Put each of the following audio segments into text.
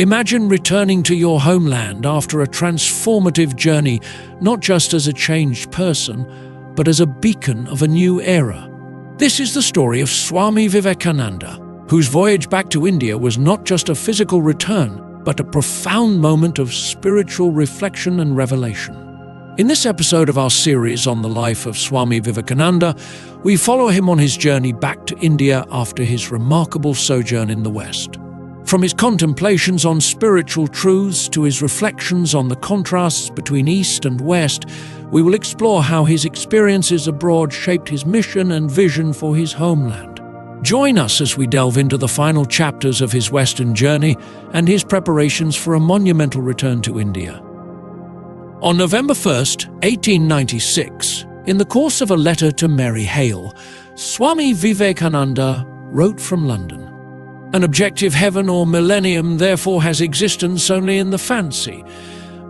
Imagine returning to your homeland after a transformative journey, not just as a changed person, but as a beacon of a new era. This is the story of Swami Vivekananda, whose voyage back to India was not just a physical return, but a profound moment of spiritual reflection and revelation. In this episode of our series on the life of Swami Vivekananda, we follow him on his journey back to India after his remarkable sojourn in the West. From his contemplations on spiritual truths to his reflections on the contrasts between East and West, we will explore how his experiences abroad shaped his mission and vision for his homeland. Join us as we delve into the final chapters of his Western journey and his preparations for a monumental return to India. On November 1st, 1896, in the course of a letter to Mary Hale, Swami Vivekananda wrote from London. An objective heaven or millennium therefore has existence only in the fancy,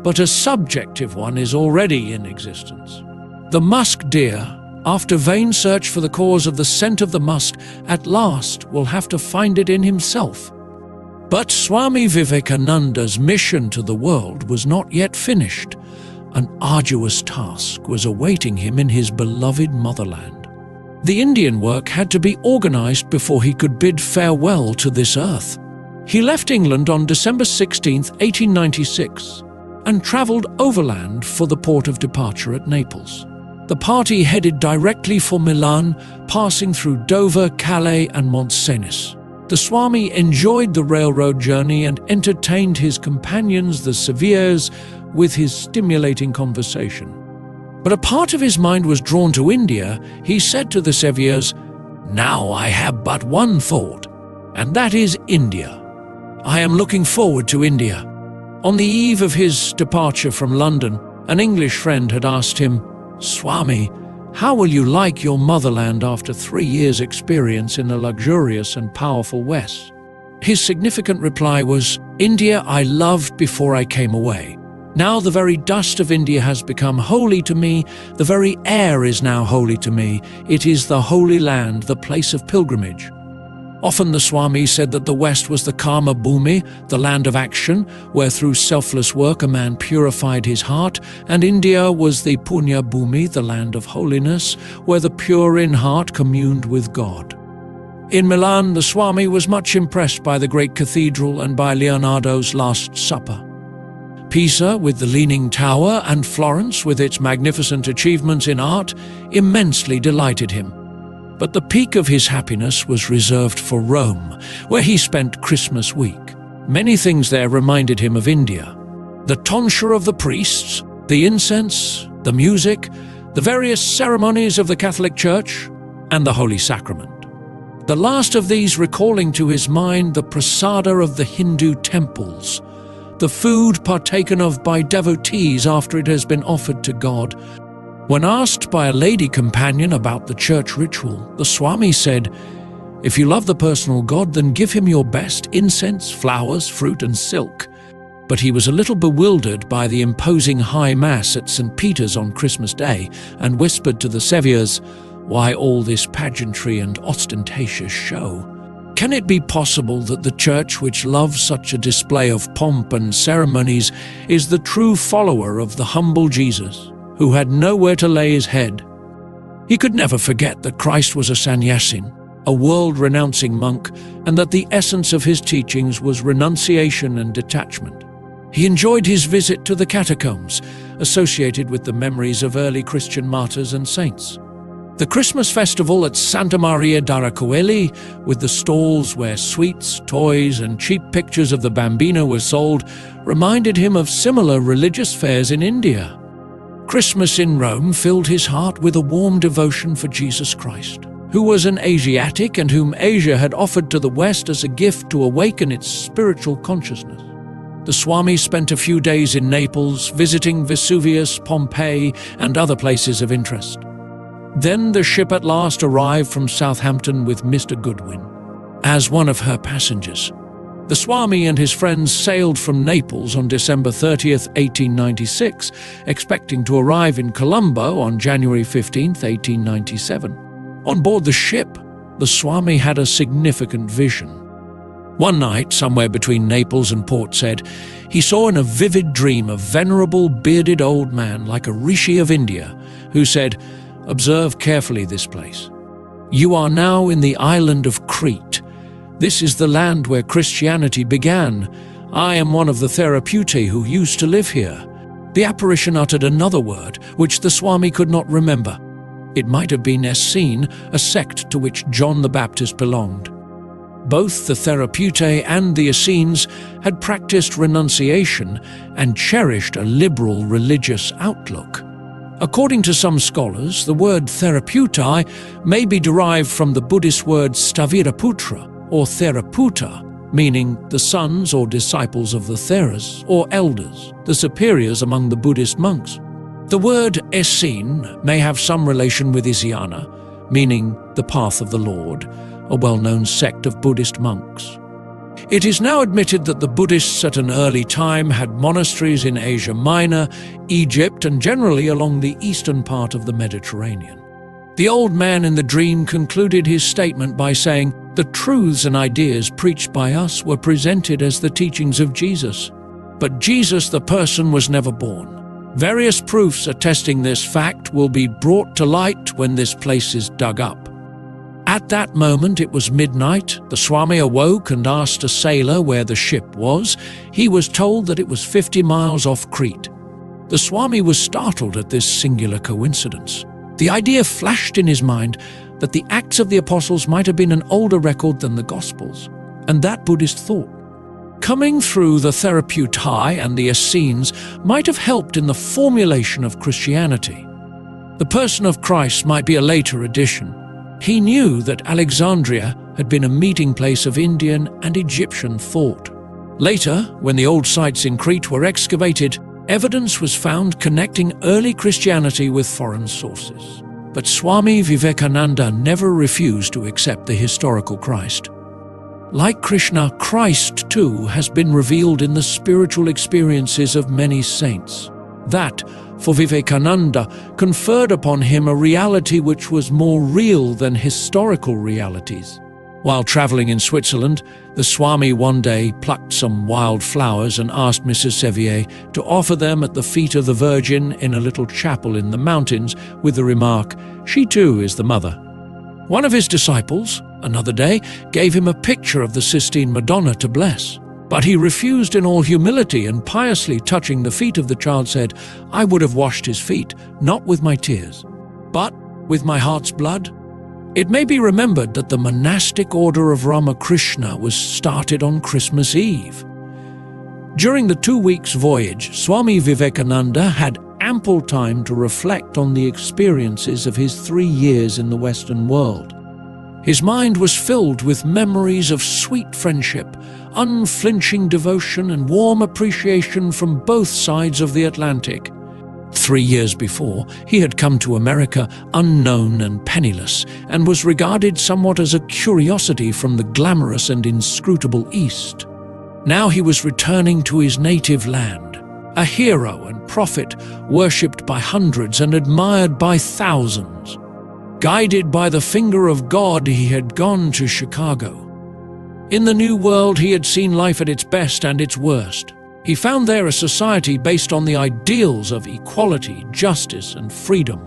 but a subjective one is already in existence. The musk deer, after vain search for the cause of the scent of the musk, at last will have to find it in himself. But Swami Vivekananda's mission to the world was not yet finished. An arduous task was awaiting him in his beloved motherland. The Indian work had to be organized before he could bid farewell to this earth. He left England on December 16, 1896, and traveled overland for the port of departure at Naples. The party headed directly for Milan, passing through Dover, Calais, and Mont Cenis. The Swami enjoyed the railroad journey and entertained his companions, the Seviers, with his stimulating conversation. But a part of his mind was drawn to India. He said to the Seviers, "Now I have but one thought, and that is India. I am looking forward to India." On the eve of his departure from London, an English friend had asked him, "Swami, how will you like your motherland after 3 years' experience in the luxurious and powerful West?" His significant reply was, "India I loved before I came away. Now the very dust of India has become holy to me. The very air is now holy to me. It is the holy land, the place of pilgrimage." Often the Swami said that the West was the Karma Bhumi, the land of action, where through selfless work a man purified his heart, and India was the Punya Bhumi, the land of holiness, where the pure in heart communed with God. In Milan, the Swami was much impressed by the great cathedral and by Leonardo's Last Supper. Pisa, with the Leaning Tower, and Florence, with its magnificent achievements in art, immensely delighted him. But the peak of his happiness was reserved for Rome, where he spent Christmas week. Many things there reminded him of India. The tonsure of the priests, the incense, the music, the various ceremonies of the Catholic Church, and the Holy Sacrament. The last of these recalling to his mind the prasada of the Hindu temples, the food partaken of by devotees after it has been offered to God. When asked by a lady companion about the church ritual, the Swami said, "If you love the personal God, then give him your best: incense, flowers, fruit, and silk." But he was a little bewildered by the imposing high mass at St. Peter's on Christmas Day and whispered to the Seviers, "Why all this pageantry and ostentatious show? Can it be possible that the church, which loves such a display of pomp and ceremonies, is the true follower of the humble Jesus, who had nowhere to lay his head?" He could never forget that Christ was a sannyasin, a world-renouncing monk, and that the essence of his teachings was renunciation and detachment. He enjoyed his visit to the catacombs, associated with the memories of early Christian martyrs and saints. The Christmas festival at Santa Maria della Coeli, with the stalls where sweets, toys, and cheap pictures of the Bambino were sold, reminded him of similar religious fairs in India. Christmas in Rome filled his heart with a warm devotion for Jesus Christ, who was an Asiatic and whom Asia had offered to the West as a gift to awaken its spiritual consciousness. The Swami spent a few days in Naples, visiting Vesuvius, Pompeii, and other places of interest. Then the ship at last arrived from Southampton with Mr. Goodwin as one of her passengers. The Swami and his friends sailed from Naples on December 30th, 1896, expecting to arrive in Colombo on January 15th, 1897. On board the ship, the Swami had a significant vision. One night, somewhere between Naples and Port Said, he saw in a vivid dream a venerable, bearded old man like a rishi of India, who said, "Observe carefully this place. You are now in the island of Crete. This is the land where Christianity began. I am one of the Therapeutae who used to live here." The apparition uttered another word, which the Swami could not remember. It might have been Essene, a sect to which John the Baptist belonged. Both the Therapeutae and the Essenes had practiced renunciation and cherished a liberal religious outlook. According to some scholars, the word Therapeutai may be derived from the Buddhist word Staviraputra or Theraputa, meaning the sons or disciples of the Theras or elders, the superiors among the Buddhist monks. The word Essene may have some relation with Isiana, meaning the path of the Lord, a well-known sect of Buddhist monks. It is now admitted that the Buddhists at an early time had monasteries in Asia Minor, Egypt, and generally along the eastern part of the Mediterranean. The old man in the dream concluded his statement by saying, "The truths and ideas preached by us were presented as the teachings of Jesus. But Jesus the person was never born. Various proofs attesting this fact will be brought to light when this place is dug up." At that moment it was midnight. The Swami awoke and asked a sailor where the ship was. He was told that it was 50 miles off Crete. The Swami was startled at this singular coincidence. The idea flashed in his mind that the Acts of the Apostles might have been an older record than the Gospels, and that Buddhist thought, coming through the Therapeutae and the Essenes, might have helped in the formulation of Christianity. The person of Christ might be a later addition. He knew that Alexandria had been a meeting place of Indian and Egyptian thought. Later, when the old sites in Crete were excavated, evidence was found connecting early Christianity with foreign sources. But Swami Vivekananda never refused to accept the historical Christ. Like Krishna, Christ too has been revealed in the spiritual experiences of many saints. That, for Vivekananda, conferred upon him a reality which was more real than historical realities. While traveling in Switzerland, the Swami one day plucked some wild flowers and asked Mrs. Sevier to offer them at the feet of the Virgin in a little chapel in the mountains with the remark, "She too is the mother." One of his disciples, another day, gave him a picture of the Sistine Madonna to bless. But he refused in all humility, and piously touching the feet of the child said, "I would have washed his feet, not with my tears, but with my heart's blood." It may be remembered that the monastic order of Ramakrishna was started on Christmas Eve. During the 2 weeks voyage, Swami Vivekananda had ample time to reflect on the experiences of his 3 years in the Western world. His mind was filled with memories of sweet friendship, unflinching devotion, and warm appreciation from both sides of the Atlantic. 3 years before, he had come to America unknown and penniless, and was regarded somewhat as a curiosity from the glamorous and inscrutable East. Now he was returning to his native land, a hero and prophet worshipped by hundreds and admired by thousands. Guided by the finger of God, he had gone to Chicago. In the New World, he had seen life at its best and its worst. He found there a society based on the ideals of equality, justice, and freedom,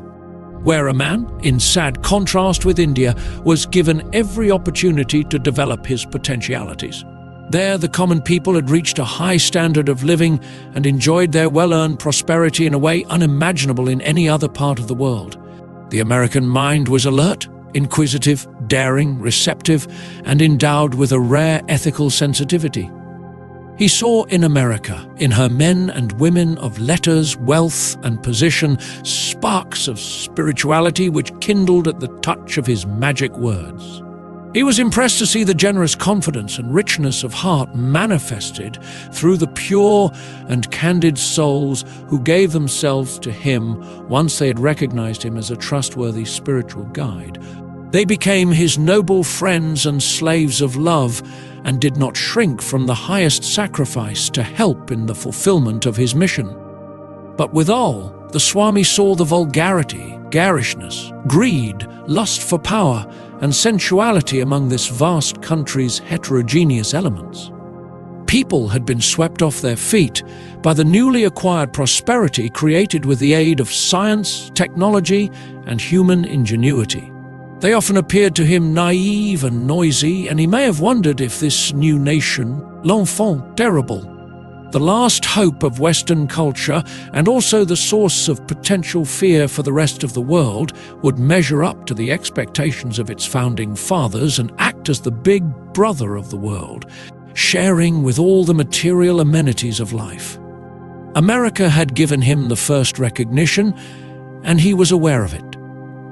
where a man, in sad contrast with India, was given every opportunity to develop his potentialities. There, the common people had reached a high standard of living and enjoyed their well-earned prosperity in a way unimaginable in any other part of the world. The American mind was alert, inquisitive, daring, receptive, and endowed with a rare ethical sensitivity. He saw in America, in her men and women of letters, wealth, and position, sparks of spirituality which kindled at the touch of his magic words. He was impressed to see the generous confidence and richness of heart manifested through the pure and candid souls who gave themselves to him once they had recognized him as a trustworthy spiritual guide. They became his noble friends and slaves of love, and did not shrink from the highest sacrifice to help in the fulfillment of his mission. But withal, the Swami saw the vulgarity, garishness, greed, lust for power, and sensuality among this vast country's heterogeneous elements. People had been swept off their feet by the newly acquired prosperity created with the aid of science, technology, and human ingenuity. They often appeared to him naive and noisy, and he may have wondered if this new nation, l'enfant terrible, the last hope of Western culture and also the source of potential fear for the rest of the world, would measure up to the expectations of its founding fathers and act as the big brother of the world, sharing with all the material amenities of life. America had given him the first recognition, and he was aware of it.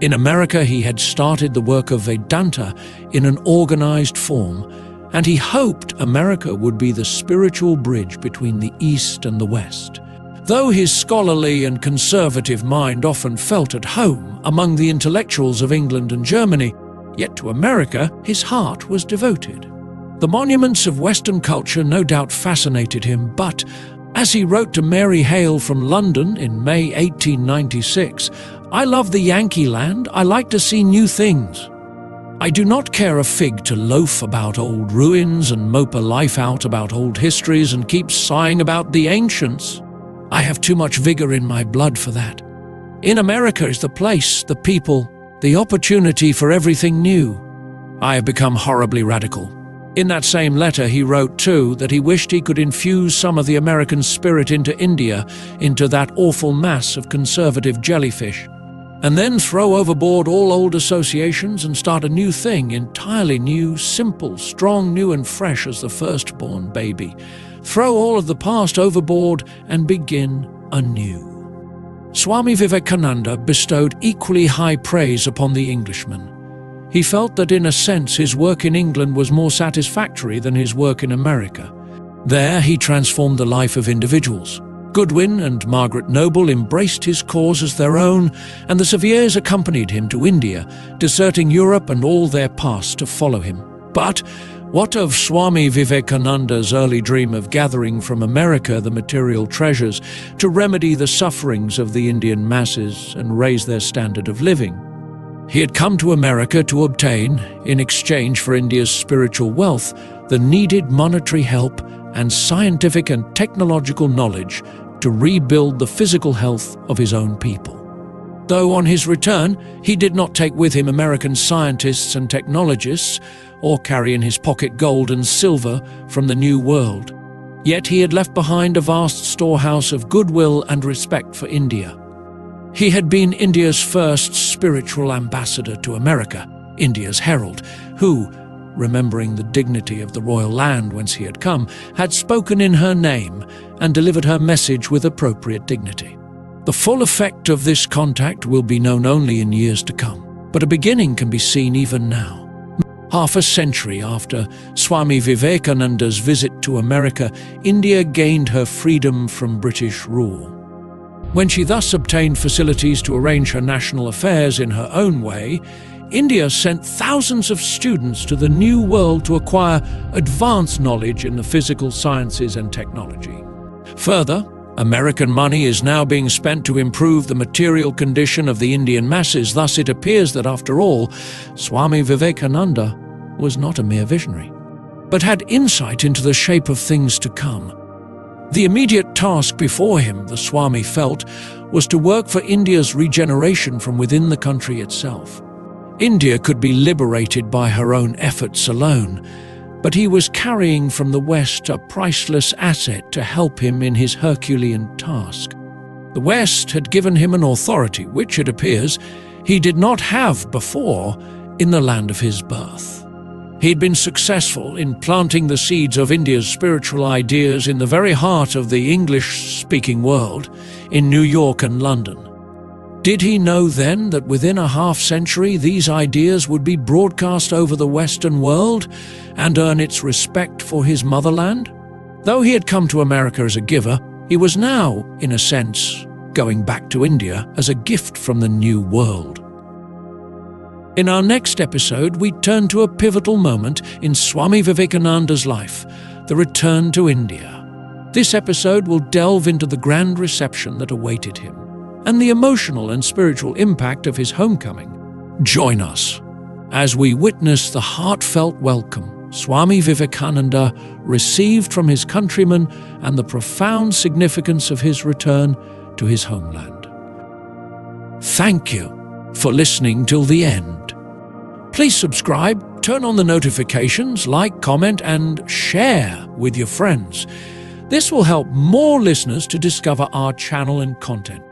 In America, he had started the work of Vedanta in an organized form, and he hoped America would be the spiritual bridge between the East and the West. Though his scholarly and conservative mind often felt at home among the intellectuals of England and Germany, yet to America his heart was devoted. The monuments of Western culture no doubt fascinated him, but, as he wrote to Mary Hale from London in May 1896, "I love the Yankee land, I like to see new things. I do not care a fig to loaf about old ruins and mope a life out about old histories and keep sighing about the ancients. I have too much vigor in my blood for that. In America is the place, the people, the opportunity for everything new. I have become horribly radical." In that same letter he wrote too that he wished he could infuse some of the American spirit into India, into that awful mass of conservative jellyfish, and then throw overboard all old associations and start a new thing, entirely new, simple, strong, new and fresh as the firstborn baby. Throw all of the past overboard and begin anew. Swami Vivekananda bestowed equally high praise upon the Englishman. He felt that in a sense his work in England was more satisfactory than his work in America. There he transformed the life of individuals. Goodwin and Margaret Noble embraced his cause as their own, and the Seviers accompanied him to India, deserting Europe and all their past to follow him. But what of Swami Vivekananda's early dream of gathering from America the material treasures to remedy the sufferings of the Indian masses and raise their standard of living? He had come to America to obtain, in exchange for India's spiritual wealth, the needed monetary help and scientific and technological knowledge to rebuild the physical health of his own people. Though on his return, he did not take with him American scientists and technologists, or carry in his pocket gold and silver from the New World. Yet he had left behind a vast storehouse of goodwill and respect for India. He had been India's first spiritual ambassador to America, India's herald, who, remembering the dignity of the royal land whence he had come, had spoken in her name and delivered her message with appropriate dignity. The full effect of this contact will be known only in years to come, but a beginning can be seen even now. Half a century after Swami Vivekananda's visit to America, India gained her freedom from British rule. When she thus obtained facilities to arrange her national affairs in her own way, India sent thousands of students to the New World to acquire advanced knowledge in the physical sciences and technology. Further, American money is now being spent to improve the material condition of the Indian masses. Thus it appears that after all, Swami Vivekananda was not a mere visionary, but had insight into the shape of things to come. The immediate task before him, the Swami felt, was to work for India's regeneration from within the country itself. India could be liberated by her own efforts alone, but he was carrying from the West a priceless asset to help him in his Herculean task. The West had given him an authority which, it appears, he did not have before in the land of his birth. He'd been successful in planting the seeds of India's spiritual ideas in the very heart of the English-speaking world, in New York and London. Did he know then that within a half-century these ideas would be broadcast over the Western world and earn its respect for his motherland? Though he had come to America as a giver, he was now, in a sense, going back to India as a gift from the New World. In our next episode, we turn to a pivotal moment in Swami Vivekananda's life, the return to India. This episode will delve into the grand reception that awaited him and the emotional and spiritual impact of his homecoming. Join us as we witness the heartfelt welcome Swami Vivekananda received from his countrymen and the profound significance of his return to his homeland. Thank you for listening till the end. Please subscribe, turn on the notifications, like, comment, and share with your friends. This will help more listeners to discover our channel and content.